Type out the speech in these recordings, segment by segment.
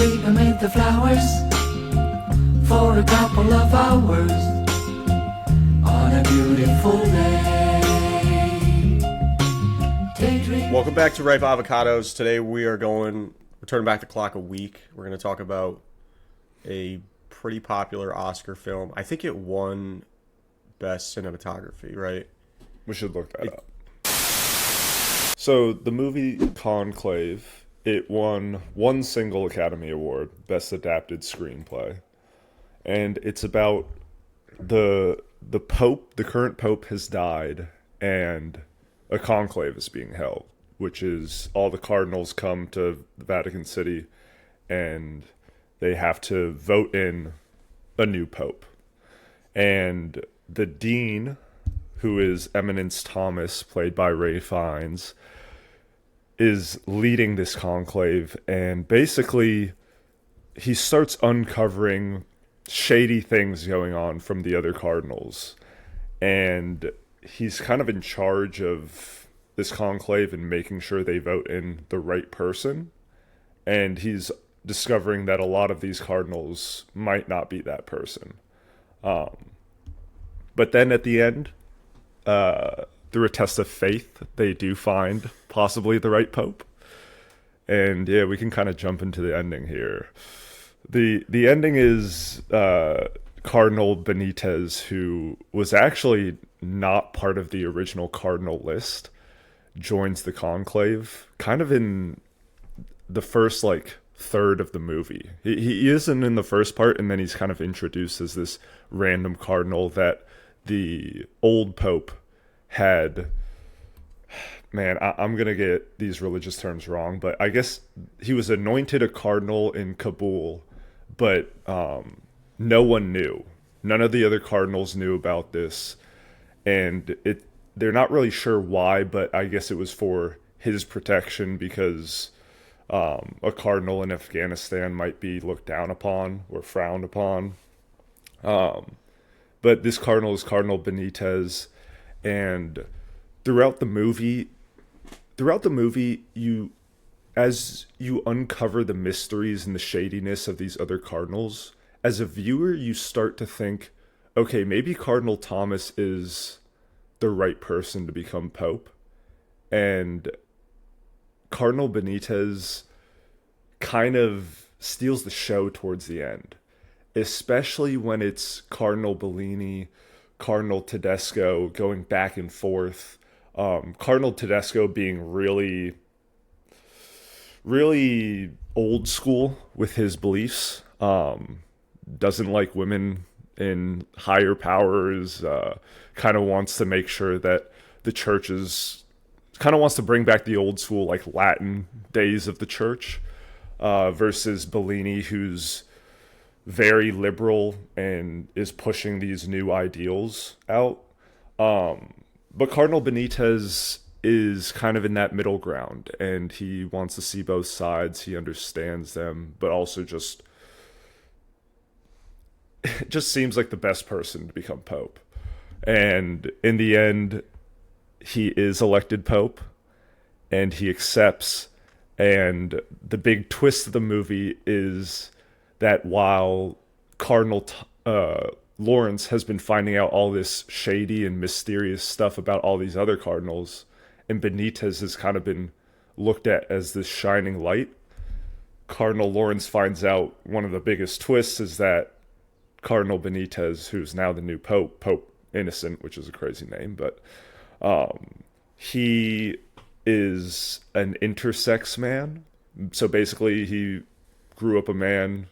sleep amid the flowers for a couple of hours on a beautiful day. Daydream. Welcome back to Ripe Avocados. Today we're turning back the clock a week. We're going to talk about a pretty popular Oscar film. I think it won Best Cinematography, right? We should look that up. So the movie CONCLAVE, it won one single Academy Award, Best Adapted Screenplay. And it's about the Pope, the current Pope has died, and a conclave is being held, which is all the cardinals come to the Vatican City and they have to vote in a new Pope. And the dean, who is Eminence Thomas, played by Ray Fiennes, is leading this conclave, and basically he starts uncovering shady things going on from the other cardinals, and he's kind of in charge of this conclave and making sure they vote in the right person, and he's discovering that a lot of these cardinals might not be that person. But then at the end, through a test of faith, they do find possibly the right pope. And yeah, we can kind of jump into the ending here. The ending is Cardinal Benitez, who was actually not part of the original cardinal list, joins the conclave kind of in the first third of the movie. He isn't in the first part, and then he's kind of introduced as this random cardinal that the old pope had. Man, I'm going to get these religious terms wrong, but I guess he was anointed a cardinal in Kabul, but no one knew. None of the other cardinals knew about this, and they're not really sure why, but I guess it was for his protection, because a cardinal in Afghanistan might be looked down upon or frowned upon. But this cardinal is Cardinal Benitez, and throughout the movie, as you uncover the mysteries and the shadiness of these other cardinals, as a viewer, you start to think, okay, maybe Cardinal Thomas is the right person to become Pope. And Cardinal Benitez kind of steals the show towards the end, especially when it's Cardinal Bellini, Cardinal Tedesco going back and forth. Cardinal Tedesco being really, really old school with his beliefs. Doesn't like women in higher powers. Kind of wants to make sure that the church is... kind of wants to bring back the old school, Latin days of the church. Versus Bellini, who's very liberal and is pushing these new ideals out. But Cardinal Benitez is kind of in that middle ground, and he wants to see both sides. He understands them, but also just seems like the best person to become Pope. And in the end, he is elected Pope, and he accepts. And the big twist of the movie is that while Cardinal Lawrence has been finding out all this shady and mysterious stuff about all these other cardinals, and Benitez has kind of been looked at as this shining light, Cardinal Lawrence finds out one of the biggest twists is that Cardinal Benitez, who's now the new Pope, Pope Innocent, which is a crazy name, but he is an intersex man. So basically he grew up a man,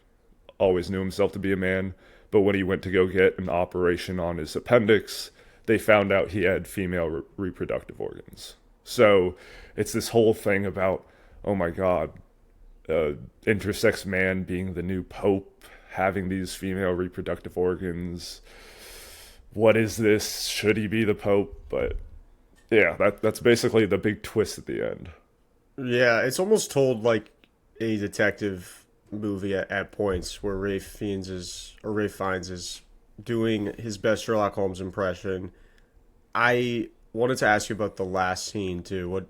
always knew himself to be a man, but when he went to go get an operation on his appendix, they found out he had female reproductive organs. So it's this whole thing about, oh my God, intersex man being the new Pope, having these female reproductive organs. What is this? Should he be the Pope? But yeah, that's basically the big twist at the end. Yeah, it's almost told like a detective movie at points, where Ray Fiennes is doing his best Sherlock Holmes impression. I wanted to ask you about the last scene too. What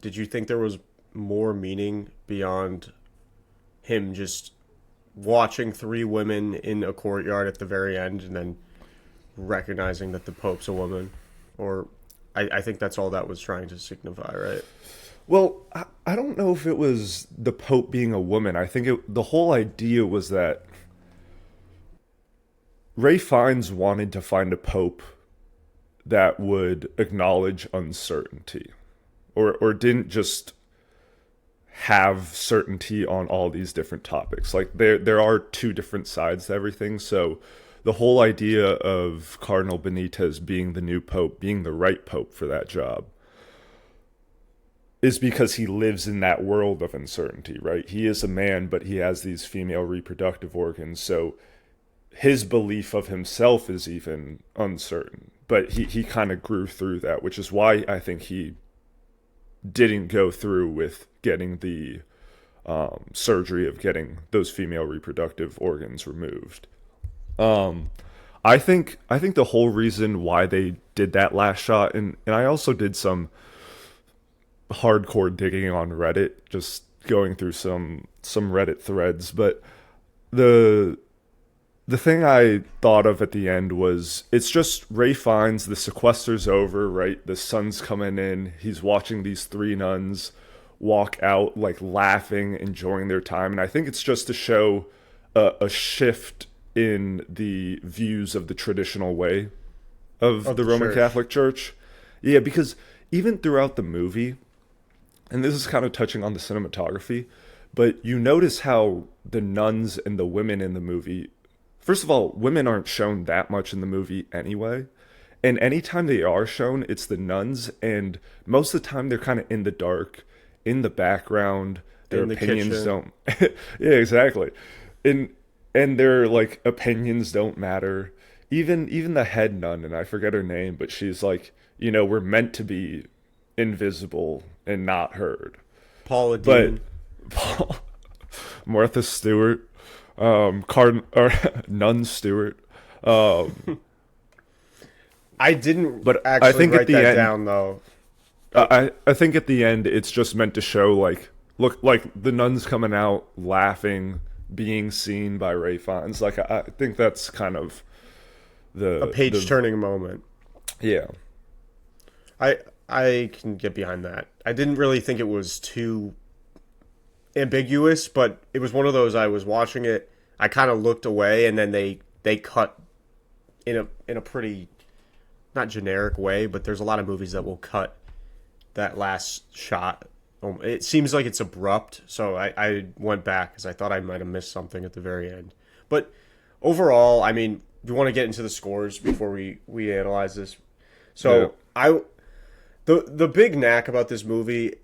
did you think there was more meaning beyond him just watching three women in a courtyard at the very end and then recognizing that the Pope's a woman. Or I think that's all that was trying to signify, right? Well, I don't know if it was the Pope being a woman. I think the whole idea was that Ralph Fiennes wanted to find a Pope that would acknowledge uncertainty, or didn't just have certainty on all these different topics. Like there are two different sides to everything. So the whole idea of Cardinal Benitez being the new Pope, being the right Pope for that job, is because he lives in that world of uncertainty, right? He is a man, but he has these female reproductive organs. So his belief of himself is even uncertain. But he kind of grew through that, which is why I think he didn't go through with getting the surgery of getting those female reproductive organs removed. I think the whole reason why they did that last shot, and I also did some hardcore digging on Reddit, just going through some Reddit threads, but the thing I thought of at the end was, it's just Ralph Fiennes, the sequester's over, right? The sun's coming in. He's watching these three nuns walk out, like laughing, enjoying their time. And I think it's just to show a shift in the views of the traditional way of the Roman Catholic Church. Yeah, because even throughout the movie, and this is kind of touching on the cinematography, but you notice how the nuns and the women in the movie, first of all, women aren't shown that much in the movie anyway. And anytime they are shown, it's the nuns. And most of the time, they're kind of in the dark, in the background. Their opinions don't. Yeah, exactly. And their like opinions don't matter. Even the head nun, and I forget her name, but she's like, we're meant to be invisible and not heard. Paula Dean. But Martha Stewart. Nun Stewart. I didn't but actually I think write at the that end, down, though. I think at the end, it's just meant to show, like, look, like the nuns coming out, laughing, being seen by Ralph Fiennes. Like, I think that's kind of a page-turning moment. Yeah. I can get behind that. I didn't really think it was too ambiguous, but it was one of those, I was watching it, I kind of looked away, and then they cut in a pretty, not generic way, but there's a lot of movies that will cut that last shot. It seems like it's abrupt, so I went back because I thought I might have missed something at the very end. But overall, I mean, we want to get into the scores before we analyze this. So yeah. The big knack about this movie,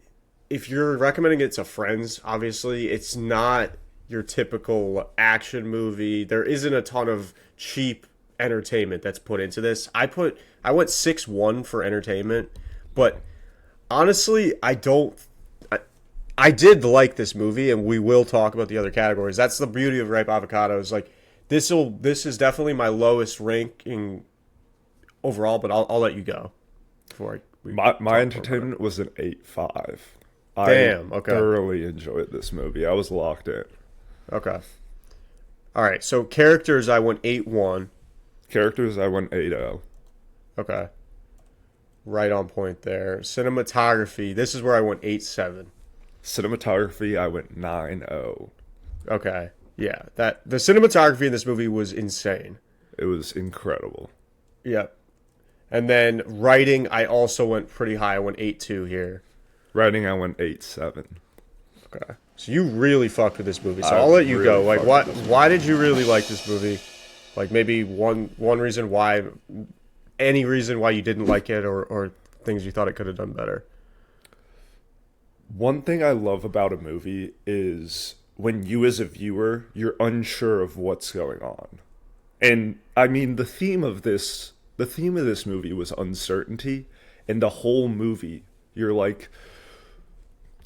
if you're recommending it to friends, obviously, it's not your typical action movie. There isn't a ton of cheap entertainment that's put into this. I went 6-1 for entertainment, but honestly, I did like this movie, and we will talk about the other categories. That's the beauty of Ripe Avocados. Like, this is definitely my lowest ranking overall, but I'll let you go before my entertainment was an 8.5. Damn, I okay. thoroughly enjoyed this movie. I was locked in. Okay. All right, so characters, I went 8.1. Characters, I went 8.0. Okay. Right on point there. Cinematography, this is where I went 8.7. Cinematography, I went 9.0. Okay. Yeah, the cinematography in this movie was insane. It was incredible. Yep. And then writing, I also went pretty high. I went 8.2 here. Writing, I went 8.7. Okay. So you really fucked with this movie. So I'll let you go. Like, why did you really like this movie? Like, maybe one reason why, any reason why you didn't like it, or things you thought it could have done better. One thing I love about a movie is when you as a viewer, you're unsure of what's going on. And I mean, the theme of this movie was uncertainty, and the whole movie, you're like,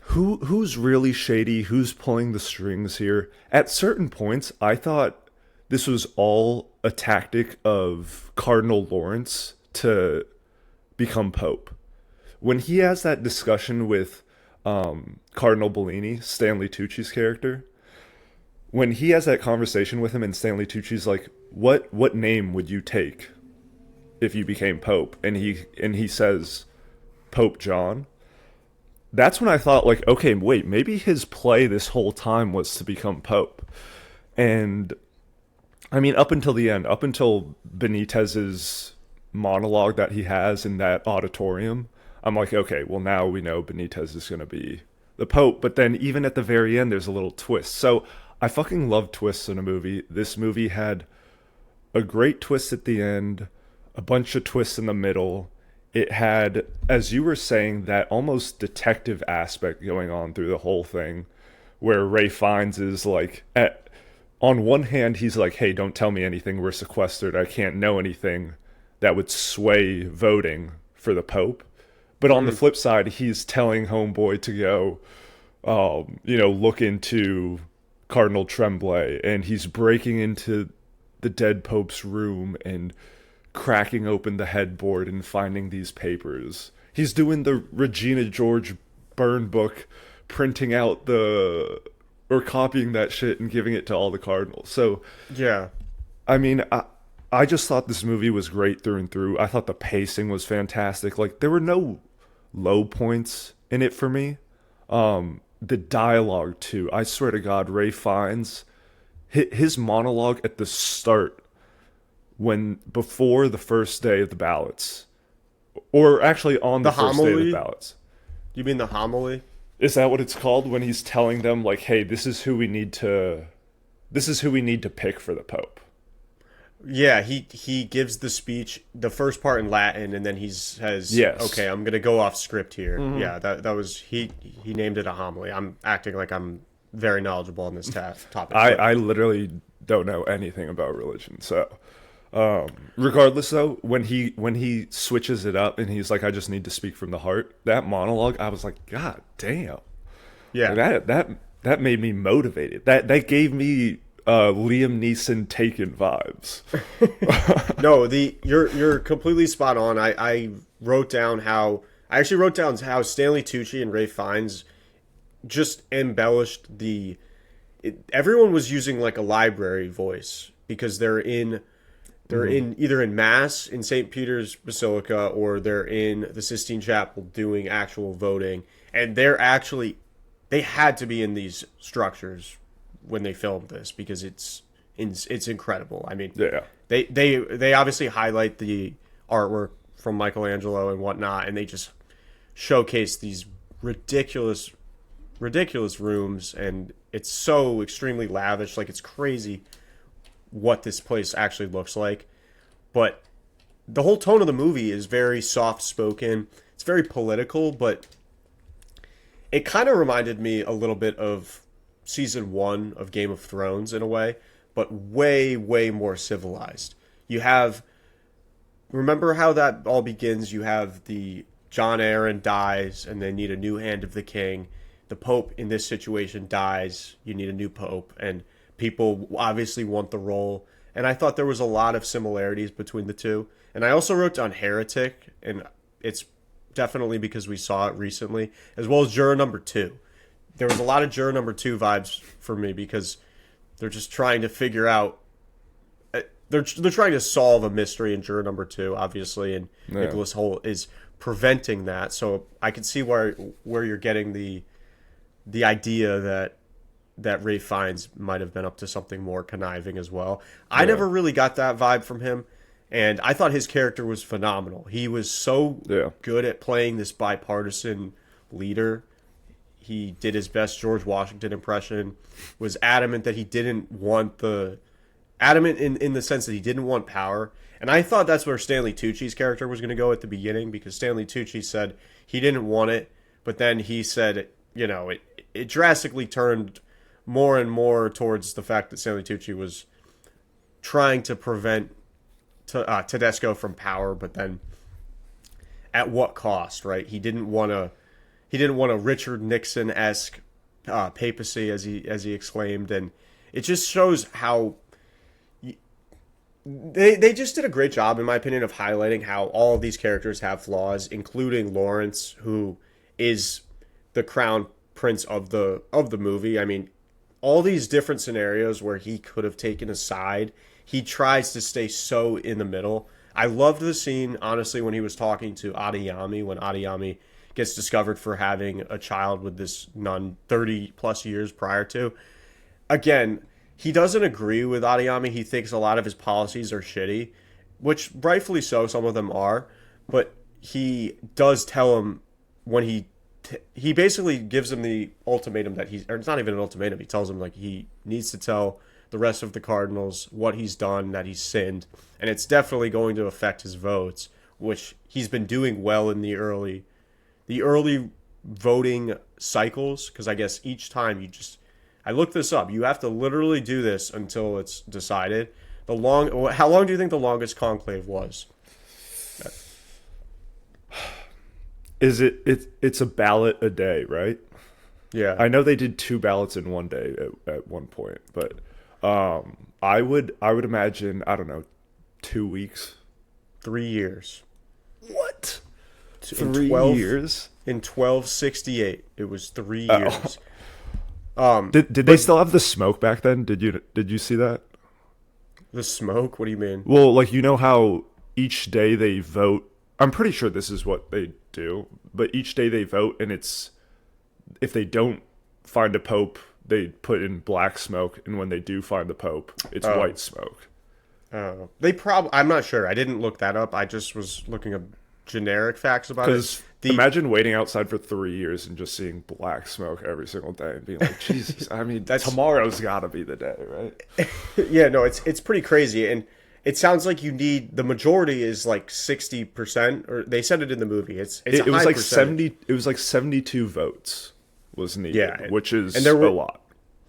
who's really shady? Who's pulling the strings here? At certain points, I thought this was all a tactic of Cardinal Lawrence to become Pope. When he has that discussion with Cardinal Bellini, Stanley Tucci's character, when he has that conversation with him, and Stanley Tucci's like, what name would you take if you became Pope? And he says Pope John. That's when I thought, like, okay, wait, maybe his play this whole time was to become Pope. And I mean, up until the end, up until Benitez's monologue that he has in that auditorium, I'm like, okay, well, now we know Benitez is going to be the Pope. But then even at the very end, there's a little twist. So I fucking love twists in a movie. This movie had a great twist at the end, a bunch of twists in the middle. It had, as you were saying, that almost detective aspect going on through the whole thing, where Ralph Fiennes is like, on one hand, he's like, hey, don't tell me anything, we're sequestered, I can't know anything that would sway voting for the Pope. But on the flip side, he's telling Homeboy to go, look into Cardinal Tremblay, and he's breaking into the dead Pope's room and cracking open the headboard and finding these papers. He's doing the Regina George burn book, printing out or copying that shit and giving it to all the cardinals. So, Yeah. I mean, I just thought this movie was great through and through. I thought the pacing was fantastic. Like, there were no low points in it for me. The dialogue, too. I swear to God, Ralph Fiennes, his monologue at the start, before the first day of the ballots, or actually on the first day of the ballots. You mean the homily? Is that what it's called? When he's telling them, like, hey, this is who we need to pick for the Pope. Yeah, he gives the speech, the first part in Latin, and then he says, yes, okay, I'm going to go off script here. Yeah, that was, he named it a homily. I'm acting like I'm very knowledgeable on this topic. I literally don't know anything about religion, so regardless though, when he switches it up and he's like, I just need to speak from the heart, that monologue, I was like, God damn. Yeah. That made me motivated. That gave me Liam Neeson Taken vibes. No, you're completely spot on. I actually wrote down how Stanley Tucci and Ralph Fiennes just embellished everyone was using like a library voice, because they're either in Mass in St. Peter's Basilica, or they're in the Sistine Chapel doing actual voting. And they had to be in these structures when they filmed this, because it's incredible. I mean, yeah. They obviously highlight the artwork from Michelangelo and whatnot, and they just showcase these ridiculous rooms, and it's so extremely lavish. Like, it's crazy what this place actually looks like. But the whole tone of the movie is very soft spoken. It's very political, but it kind of reminded me a little bit of season 1 of Game of Thrones in a way, but way more civilized. Remember how that all begins? You have the John Aaron dies, and they need a new hand of the king. The Pope in this situation dies. You need a new Pope, and people obviously want the role. And I thought there was a lot of similarities between the two. And I also wrote down Heretic, and it's definitely because we saw it recently, as well as Juror Number 2. There was a lot of Juror Number 2 vibes for me, because they're just trying to figure out, they're trying to solve a mystery in Juror Number 2, obviously, and Nicholas Hoult is preventing that. So I can see where you're getting the idea that Ralph Fiennes might have been up to something more conniving as well. I never really got that vibe from him, and I thought his character was phenomenal. He was so good at playing this bipartisan leader. He did his best George Washington impression, was adamant that he didn't want adamant in the sense that he didn't want power. And I thought that's where Stanley Tucci's character was going to go at the beginning, because Stanley Tucci said he didn't want it, but then he said, it drastically turned more and more towards the fact that Stanley Tucci was trying to prevent Tedesco from power, but then at what cost, right? He didn't want a Richard Nixon-esque papacy, as he exclaimed, and it just shows how they just did a great job, in my opinion, of highlighting how all of these characters have flaws, including Lawrence, who is the crown prince of the movie. I mean, all these different scenarios where he could have taken a side, he tries to stay so in the middle. I loved the scene, honestly, when he was talking to Adiyami, when Adiyami gets discovered for having a child with this nun 30 plus years prior to. Again, he doesn't agree with Adiyami. He thinks a lot of his policies are shitty, which rightfully so, some of them are. But he does tell him when he basically gives him the ultimatum that or it's not even an ultimatum. He tells him like he needs to tell the rest of the cardinals what he's done, that he's sinned, and it's definitely going to affect his votes, which he's been doing well in the early voting cycles. Because I guess each time I looked this up. You have to literally do this until it's decided. How long do you think the longest conclave was? It's a ballot a day, right? Yeah. I know they did 2 ballots in one day at one point, but I would imagine, I don't know, 2 weeks. 3 years. What? In 3 years? In 1268, it was 3 years. Did they still have the smoke back then? Did you see that? The smoke? What do you mean? Well, like, you know how each day they vote. I'm pretty sure this is what they do, but each day they vote, and it's if they don't find a pope, they put in black smoke, and when they do find the pope, it's white smoke. I'm not sure. I didn't look that up. I just was looking up generic facts about it. Imagine waiting outside for 3 years and just seeing black smoke every single day and being like, Jesus, I mean, tomorrow's got to be the day, right? Yeah, no, it's pretty crazy, and it sounds like you need the majority is like 60%, or they said it in the movie. It was like percentage. 70. It was like 72 votes was needed, yeah, which is a lot.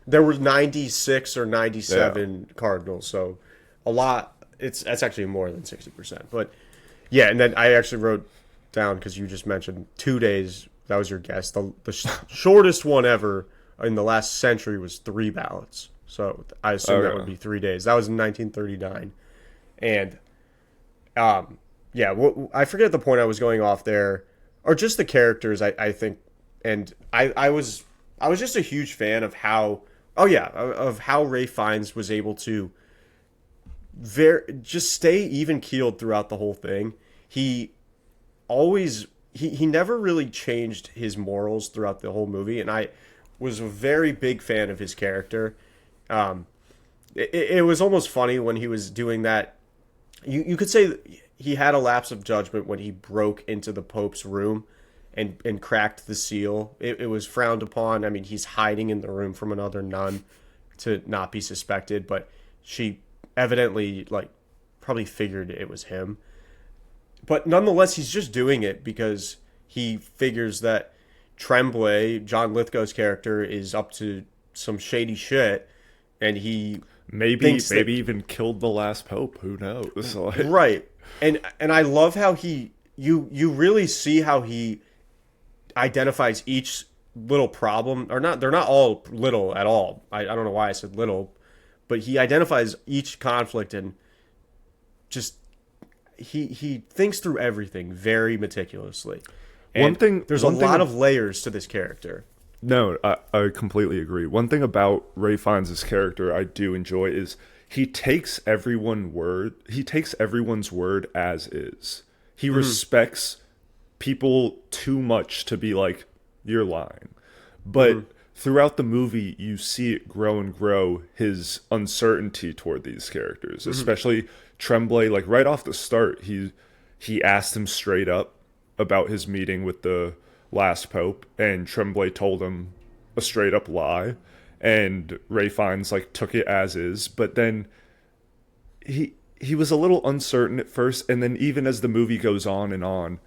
There were 96 or 97 cardinals, so a lot. That's actually more than 60%, but yeah. And then I actually wrote down, because you just mentioned 2 days. That was your guess. The shortest one ever in the last century was 3 ballots. So I assume that would be 3 days. That was in 1939. And, I forget the point I was going off there, or just the characters, I think. And I was just a huge fan of how Ralph Fiennes was able to just stay even keeled throughout the whole thing. He never really changed his morals throughout the whole movie, and I was a very big fan of his character. It was almost funny when he was doing that. You could say he had a lapse of judgment when he broke into the Pope's room and cracked the seal. It was frowned upon. I mean, he's hiding in the room from another nun to not be suspected, but she evidently probably figured it was him. But nonetheless, he's just doing it because he figures that Tremblay, John Lithgow's character, is up to some shady shit, and he maybe even killed the last pope. Who knows? Right. And I love how you really see how he identifies each little problem, or not. They're not all little at all. I don't know why I said little, but he identifies each conflict and just he thinks through everything very meticulously. And there's a lot of layers to this character. No, I completely agree. One thing about Ralph Fiennes' character I do enjoy is he takes everyone's word as is. He respects people too much to be like, you're lying. But throughout the movie, you see it grow and grow, his uncertainty toward these characters, especially Tremblay. Like right off the start, he asked him straight up about his meeting with the last pope, and Tremblay told him a straight up lie, and Ralph Fiennes took it as is. But then he was a little uncertain at first, and then even as the movie goes on,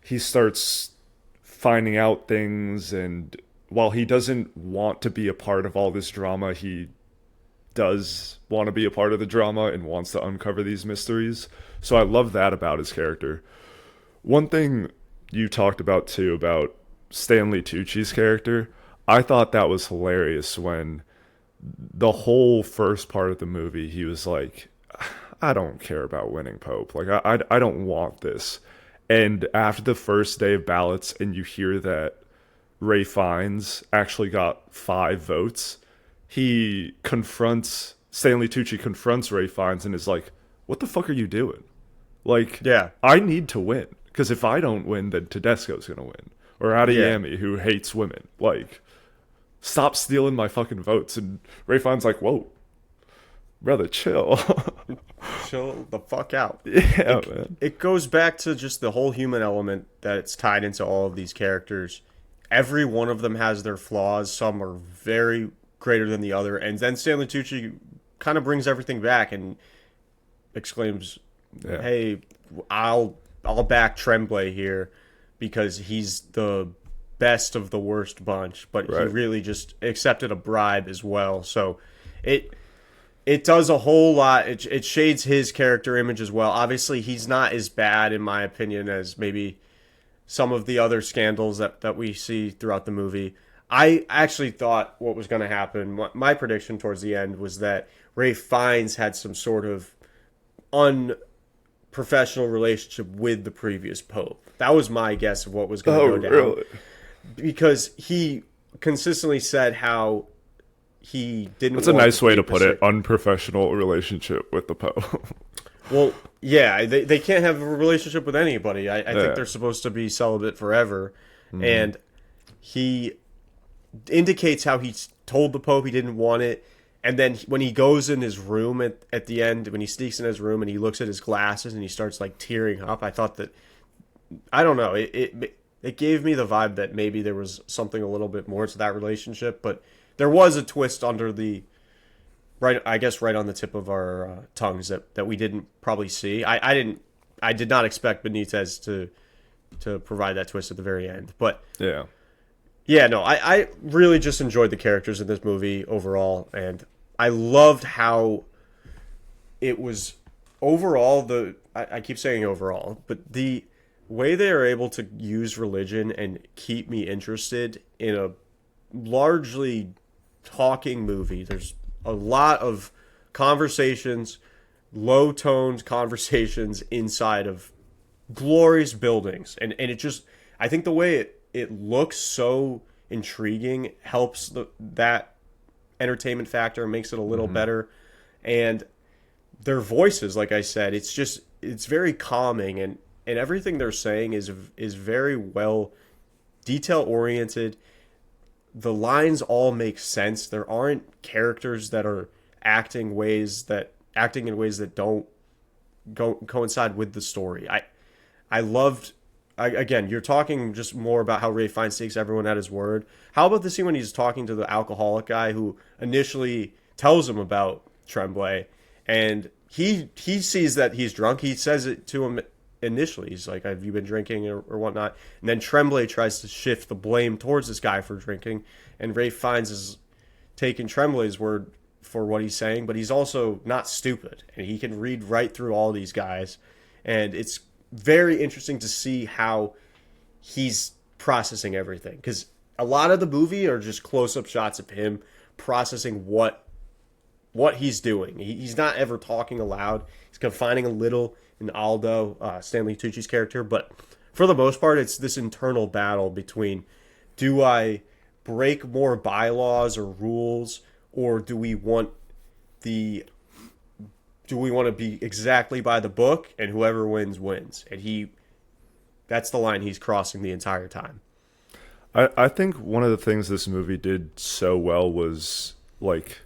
he starts finding out things, and while he doesn't want to be a part of all this drama, he does want to be a part of the drama and wants to uncover these mysteries. So I love that about his character. One thing you talked about too, about Stanley Tucci's character, I thought that was hilarious when the whole first part of the movie, he was like, I don't care about winning Pope. I don't want this. And after the first day of ballots, and you hear that Ralph Fiennes actually got 5 votes, Stanley Tucci confronts Ray Fiennes and is like, "What the fuck are you doing? Like, Yeah. I need to win, because if I don't win, then Tedesco's gonna win, or Adeyemi, who hates women. Like, stop stealing my fucking votes." And Ray Fiennes like, "Whoa, brother, chill." Chill the fuck out. Yeah, man. It goes back to just the whole human element that's tied into all of these characters. Every one of them has their flaws. Some are very greater than the other. And then Stanley Tucci kind of brings everything back and exclaims, "Hey, I'll back Tremblay here because he's the best of the worst bunch." But he really just accepted a bribe as well. So it does a whole lot. It shades his character image as well. Obviously, he's not as bad, in my opinion, as maybe some of the other scandals that we see throughout the movie. I actually thought what was going to happen, my prediction towards the end, was that Ray Fiennes had some sort of unprofessional relationship with the previous pope. That was my guess of what was going to go down. Really? Because he consistently said how he didn't. That's a nice way to put it. Unprofessional relationship with the Pope. Well, yeah, they can't have a relationship with anybody. I think they're supposed to be celibate forever. Mm-hmm. And he indicates how he told the Pope he didn't want it. And then when he goes in his room at the end, when he sneaks in his room and he looks at his glasses and he starts like tearing up, I thought that, I don't know, it gave me the vibe that maybe there was something a little bit more to that relationship. But there was a twist under the right on the tip of our tongues that we didn't probably see. I did not expect Benitez to provide that twist at the very end. But no, I really just enjoyed the characters in this movie overall, and I loved how it was overall I keep saying overall, but the way they are able to use religion and keep me interested in a largely talking movie. There's a lot of conversations, low-toned conversations inside of glorious buildings. And it just, I think the way it looks so intriguing helps that entertainment factor and makes it a little better. And their voices, like I said, it's very calming, and everything they're saying is very well detail-oriented. The lines all make sense. There aren't characters that are acting in ways that don't coincide with the story. I loved. Again, you're talking just more about how Ray Fiennes takes everyone at his word. How about the scene when he's talking to the alcoholic guy who initially tells him about Tremblay, and he sees that he's drunk. He says it to him initially. He's like, "Have you been drinking or whatnot?" And then Tremblay tries to shift the blame towards this guy for drinking, and Ray Fiennes is taking Tremblay's word for what he's saying, but he's also not stupid, and he can read right through all these guys, and it's very interesting to see how he's processing everything, because a lot of the movie are just close-up shots of him processing what he's doing. He's not ever talking aloud. He's confining a little in Aldo, Stanley Tucci's character, but for the most part, it's this internal battle between, do I break more bylaws or rules, or do we want to be exactly by the book, and whoever wins wins? And that's the line he's crossing the entire time. I think one of the things this movie did so well was like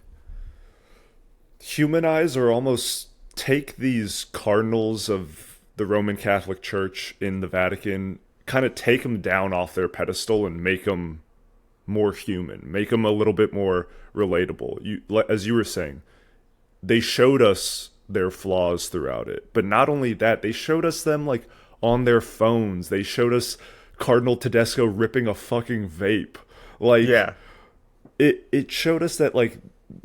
humanize, or almost take these cardinals of the Roman Catholic Church in the Vatican, kind of take them down off their pedestal and make them more human, make them a little bit more relatable. As you were saying, they showed us their flaws throughout it, but not only that, they showed us them like on their phones. They showed us Cardinal Tedesco ripping a fucking vape. Like, yeah, it showed us that like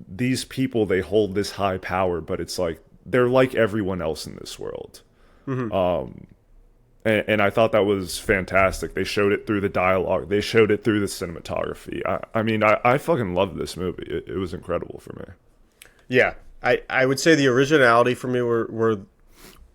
these people, they hold this high power, but it's like they're like everyone else in this world. Mm-hmm. And I thought that was fantastic. They showed it through the dialogue. They showed it through the cinematography. I mean, I fucking loved this movie. It was incredible for me. Yeah, I would say the originality for me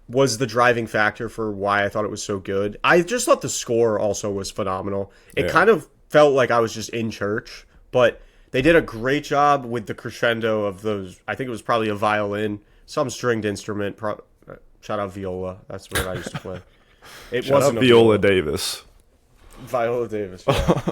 was the driving factor for why I thought it was so good. I just thought the score also was phenomenal. It kind of felt like I was just in church, but They did a great job with the crescendo of those. I think it was probably a violin, some stringed instrument. Shout out viola. That's what I used to play. It Shout wasn't out a Viola Davis. Viola Davis. Yeah.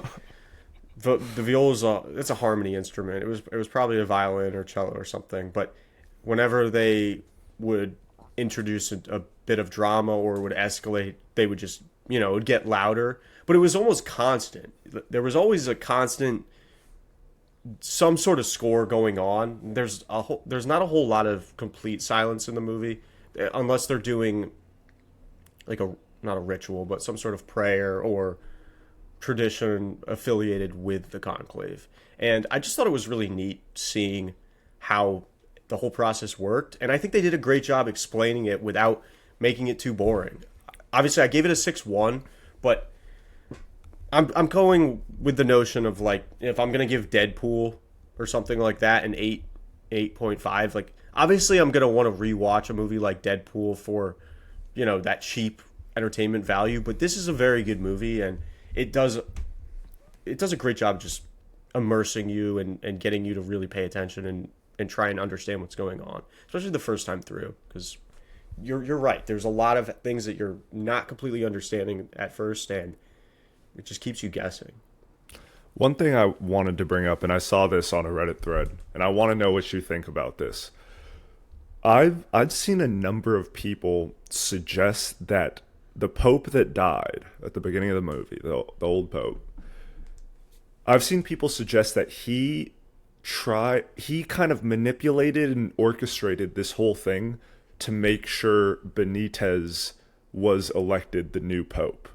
The viola's it's a harmony instrument. It was probably a violin or cello or something. But whenever they would introduce a bit of drama or would escalate, they would just it would get louder. But it was almost constant. There was always a constant some sort of score going on. There's not a whole lot of complete silence in the movie unless they're doing like not a ritual, but some sort of prayer or tradition affiliated with the conclave. And I just thought it was really neat seeing how the whole process worked. And I think they did a great job explaining it without making it too boring. Obviously, I gave it a 6-1, but I'm going with the notion of like if I'm gonna give Deadpool or something like that an 8.5. Like obviously, I'm gonna want to rewatch a movie like Deadpool for that cheap entertainment value. But this is a very good movie, and it does a great job just immersing you and getting you to really pay attention and try and understand what's going on, especially the first time through, because you're right. There's a lot of things that you're not completely understanding at first, and it just keeps you guessing. One thing I wanted to bring up, and I saw this on a Reddit thread, and I want to know what you think about this. I've seen a number of people suggest that the Pope that died at the beginning of the movie, the old Pope, I've seen people suggest that he kind of manipulated and orchestrated this whole thing to make sure Benitez was elected the new Pope,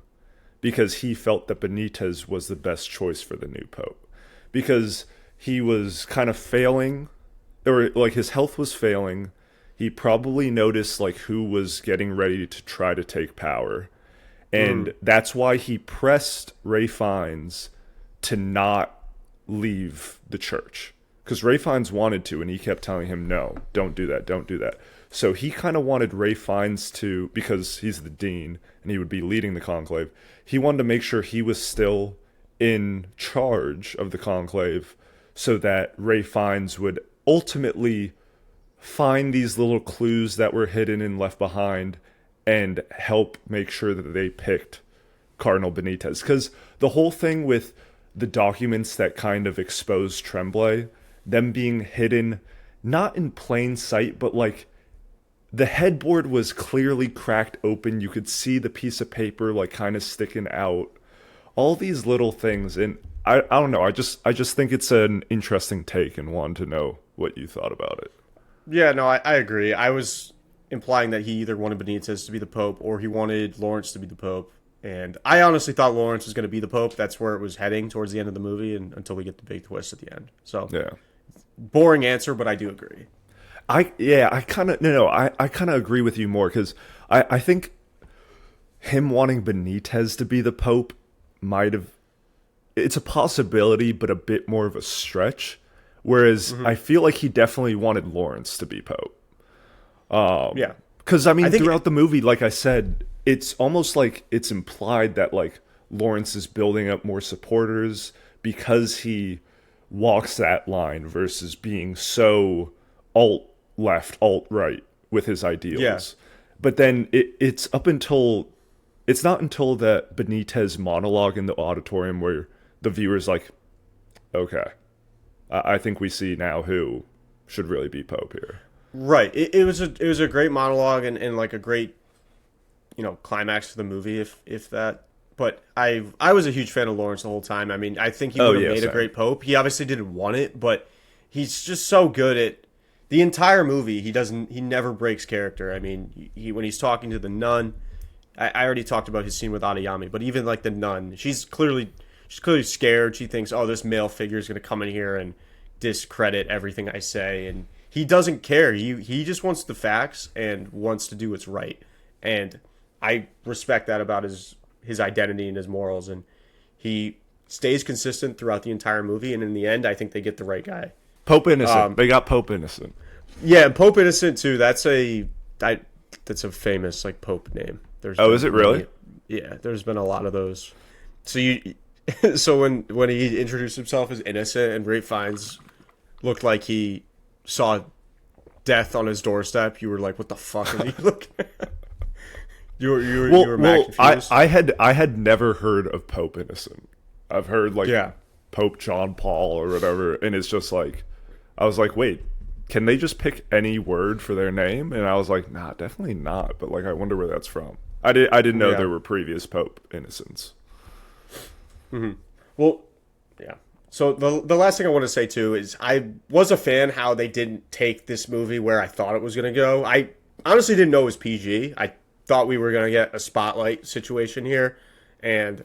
because he felt that Benitez was the best choice for the new Pope, because he was kind of failing, or like his health was failing. He probably noticed like who was getting ready to try to take power. And that's why he pressed Ray Fiennes to not leave the church. Because Ray Fiennes wanted to, and he kept telling him, no, don't do that, don't do that. So he kind of wanted Ray Fiennes to, because he's the dean and he would be leading the conclave, he wanted to make sure he was still in charge of the conclave so that Ray Fiennes would ultimately find these little clues that were hidden and left behind and help make sure that they picked Cardinal Benitez. Because the whole thing with the documents that kind of exposed Tremblay, them being hidden, not in plain sight, but like the headboard was clearly cracked open. You could see the piece of paper like kind of sticking out. All these little things. And I don't know. I just think it's an interesting take and wanted to know what you thought about it. Yeah, no, I agree. I was implying that he either wanted Benitez to be the Pope or he wanted Lawrence to be the Pope. And I honestly thought Lawrence was going to be the Pope. That's where it was heading towards the end of the movie, and until we get the big twist at the end. So, yeah, boring answer, but I do agree. I kind of agree with you more, because I think him wanting Benitez to be the Pope might have, it's a possibility, but a bit more of a stretch. Whereas I feel like he definitely wanted Lawrence to be Pope. Yeah. Because, I mean, throughout the movie, like I said, it's almost like it's implied that, like, Lawrence is building up more supporters because he walks that line versus being so alt-left, alt-right with his ideals. Yeah. But then it's not until that Benitez monologue in the auditorium where the viewer's like, okay, I think we see now who should really be Pope here. Right. It was a great monologue and like a great, climax to the movie, if that. But I was a huge fan of Lawrence the whole time. I mean, I think he would have made a great Pope. He obviously didn't want it, but he's just so good at the entire movie. He never breaks character. I mean, when he's talking to the nun, I already talked about his scene with Adeyemi, but even like the nun, she's clearly scared. She thinks, oh, this male figure is going to come in here and discredit everything I say. And he doesn't care. He just wants the facts and wants to do what's right. And I respect that about his identity and his morals. And he stays consistent throughout the entire movie. And in the end, I think they get the right guy. Pope Innocent. They got Pope Innocent. Yeah, Pope Innocent too. That's a famous like Pope name. Is it really? Yeah, there's been a lot of those. So So when he introduced himself as innocent and Rafe Fiennes looked like he saw death on his doorstep, you were like, "What the fuck are you looking at?" You were mad confused. I had never heard of Pope Innocent. I've heard like Yeah. Pope John Paul or whatever, and it's just like I was like, wait, can they just pick any word for their name? And I was like, nah, definitely not. But like, I wonder where that's from. I didn't know Yeah. there were previous Pope Innocents. Well, yeah. So the last thing I want to say too is I was a fan how they didn't take this movie where I thought it was going to go. I honestly didn't know it was PG. I thought we were going to get a spotlight situation here, and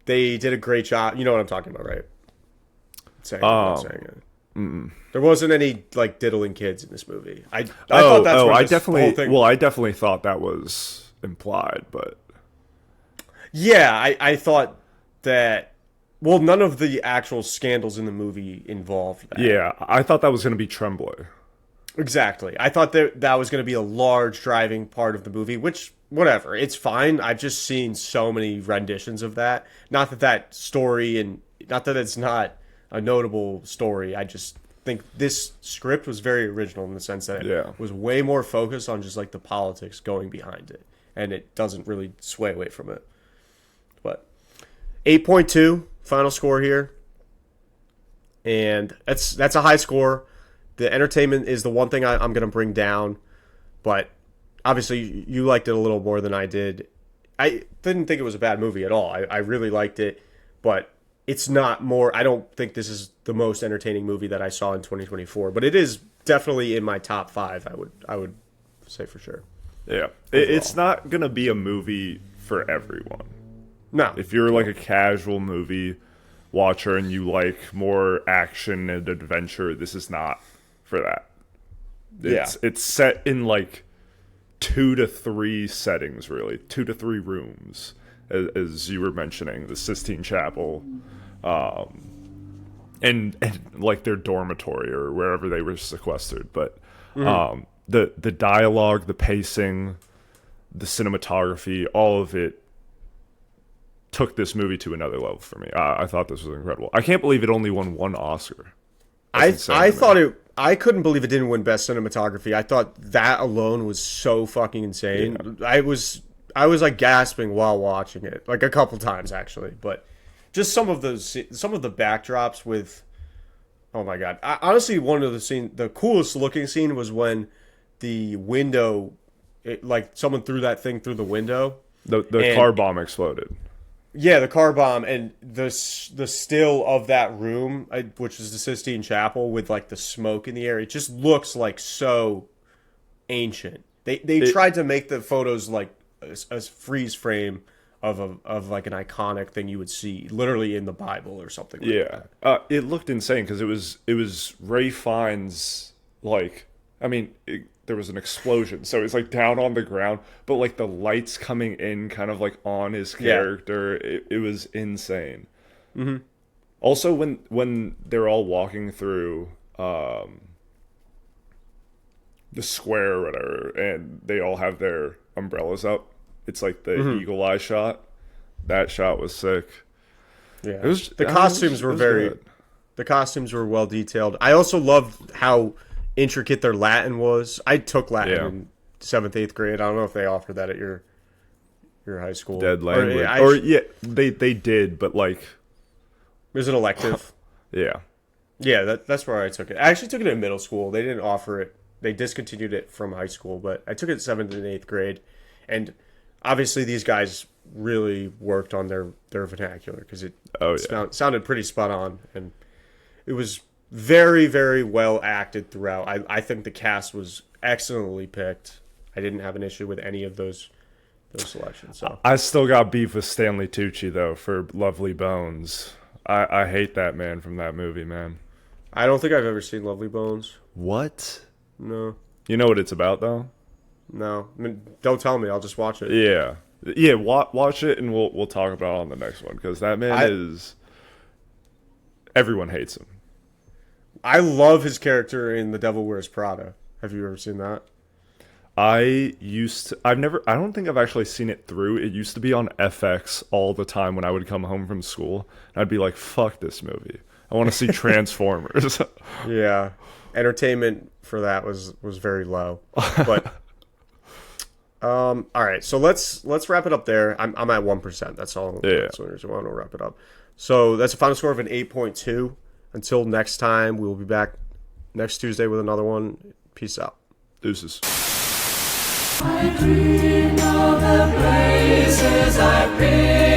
they did a great job. You know what I'm talking about, right? I'm not saying it. There wasn't any like diddling kids in this movie. I thought that's where I this definitely whole thing. well, I definitely thought that was implied, but Yeah, I thought that. Well, none of the actual scandals in the movie involved that. yeah, I thought that was going to be Tremblay. Exactly. I thought that was going to be a large driving part of the movie, which, whatever, it's fine. I've just seen so many renditions of that. Not that that story, and not that it's not a notable story. I just think this script was very original in the sense that it was way more focused on just like the politics going behind it. And it doesn't really sway away from it. But 8.2 final score here. And that's a high score. The entertainment is the one thing I'm going to bring down, but obviously you liked it a little more than I did. I didn't think it was a bad movie at all. I really liked it, but it's not more. I don't think this is the most entertaining movie that I saw in 2024, but it is definitely in my top 5. I would say for sure. Yeah, it's not gonna be a movie for everyone. No, If you're like a casual movie watcher and you like more action and adventure, this is not for that. It's set in like 2 to 3 settings, really 2 to 3 rooms, as you were mentioning, the Sistine Chapel, and like their dormitory or wherever they were sequestered. But the dialogue, the pacing, the cinematography, all of it took this movie to another level for me. I thought this was incredible. I can't believe it only won 1 Oscar. I thought it. I couldn't believe it didn't win Best Cinematography. I thought that alone was so fucking insane. Yeah. I was like gasping while watching it, like a couple times actually. But just some of the backdrops with, oh my god! Honestly, one of the coolest looking scene was when the window, like someone threw that thing through the window. The car bomb exploded. Yeah, the car bomb and the still of that room, which is the Sistine Chapel, with like the smoke in the air. It just looks like so ancient. They tried to make the photos like a freeze frame of like an iconic thing you would see literally in the Bible or something. Like that. It looked insane because it was Ray Fiennes. Like, I mean, there was an explosion, so it's like down on the ground, but like the lights coming in kind of like on his character. It was insane. Mm-hmm. Also, when they're all walking through the square or whatever, and they all have their umbrellas up, it's like the eagle eye shot. That shot was sick. Yeah, the costumes were very good. The costumes were well detailed. I also loved how intricate their Latin was. I took Latin in 7th, 8th grade. I don't know if they offered that at your high school. Dead language. They did, but like it was an elective. Yeah. That's where I took it. I actually took it in middle school. They didn't offer it. They discontinued it from high school, but I took it 7th and 8th grade, and obviously these guys really worked on their vernacular because it sounded pretty spot on, and it was very, very well acted throughout. I think the cast was excellently picked. I didn't have an issue with any of those selections. So I still got beef with Stanley Tucci though for Lovely Bones. I hate that man from that movie, man. I don't think I've ever seen Lovely Bones. What? No. You know what it's about though? No. I mean, don't tell me. I'll just watch it. Yeah. Watch it, and we'll talk about it on the next one because that man is. Everyone hates him. I love his character in The Devil Wears Prada. Have you ever seen that? I don't think I've actually seen it through. It used to be on FX all the time when I would come home from school. And I'd be like, fuck this movie. I want to see Transformers. Yeah. Entertainment for that was very low. But all right, so let's wrap it up there. I'm at 1%. That's all. Yeah. That's what I want to wrap it up. So that's a final score of an 8.2. Until next time, we will be back next Tuesday with another one. Peace out. Deuces. I dream of the places I've been.